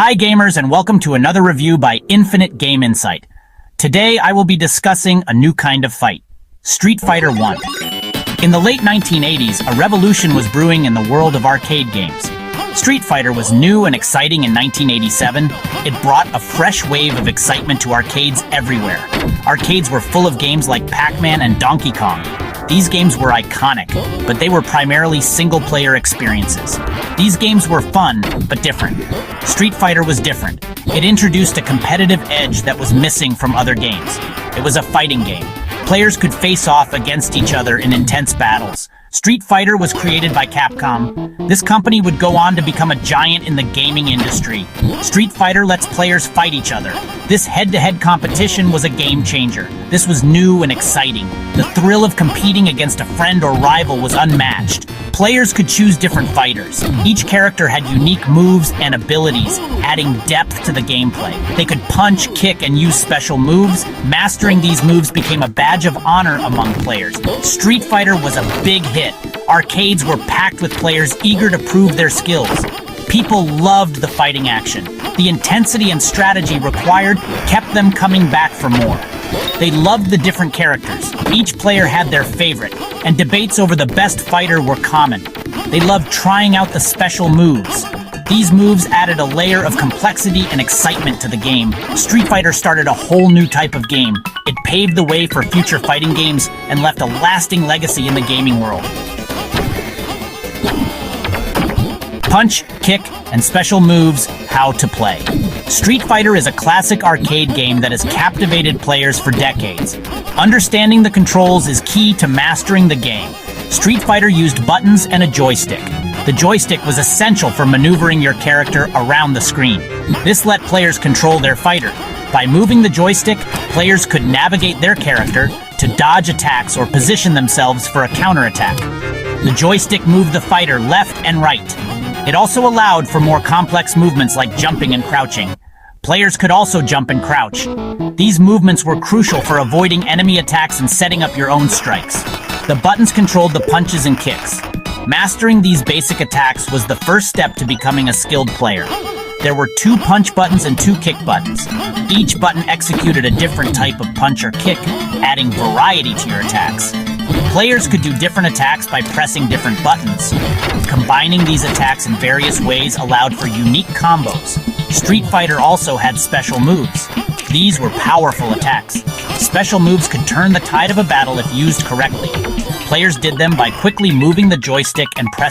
Hi gamers, and welcome to another review by Infinite Game Insight. Today I will be discussing a new kind of fight, Street Fighter 1. In the late 1980s, a revolution was brewing in the world of arcade games. Street Fighter was new and exciting in 1987. It brought a fresh wave of excitement to arcades everywhere. Arcades were full of games like Pac-Man and Donkey Kong. These games were iconic, but they were primarily single-player experiences. These games were fun, but different. Street Fighter was different. It introduced a competitive edge that was missing from other games. It was a fighting game. Players could face off against each other in intense battles. Street Fighter was created by Capcom. This company would go on to become a giant in the gaming industry. Street Fighter lets players fight each other. This head-to-head competition was a game changer. This was new and exciting. The thrill of competing against a friend or rival was unmatched. Players could choose different fighters. Each character had unique moves and abilities, adding depth to the gameplay. They could punch, kick, and use special moves. Mastering these moves became a badge of honor among players. Street Fighter was a big hit. Arcades were packed with players eager to prove their skills. People loved the fighting action. The intensity and strategy required kept them coming back for more. They loved the different characters. Each player had their favorite, and debates over the best fighter were common. They loved trying out the special moves. These moves added a layer of complexity and excitement to the game. Street Fighter started a whole new type of game. It paved the way for future fighting games and left a lasting legacy in the gaming world. Punch, kick, and special moves, how to play. Street Fighter is a classic arcade game that has captivated players for decades. Understanding the controls is key to mastering the game. Street Fighter used buttons and a joystick. The joystick was essential for maneuvering your character around the screen. This let players control their fighter. By moving the joystick, players could navigate their character to dodge attacks or position themselves for a counterattack. The joystick moved the fighter left and right. It also allowed for more complex movements like jumping and crouching. Players could also jump and crouch. These movements were crucial for avoiding enemy attacks and setting up your own strikes. The buttons controlled the punches and kicks. Mastering these basic attacks was the first step to becoming a skilled player. There were 2 punch buttons and 2 kick buttons. Each button executed a different type of punch or kick, adding variety to your attacks. Players could do different attacks by pressing different buttons. Combining these attacks in various ways allowed for unique combos. Street Fighter also had special moves. These were powerful attacks. Special moves could turn the tide of a battle if used correctly. Players did them by quickly moving the joystick and pressing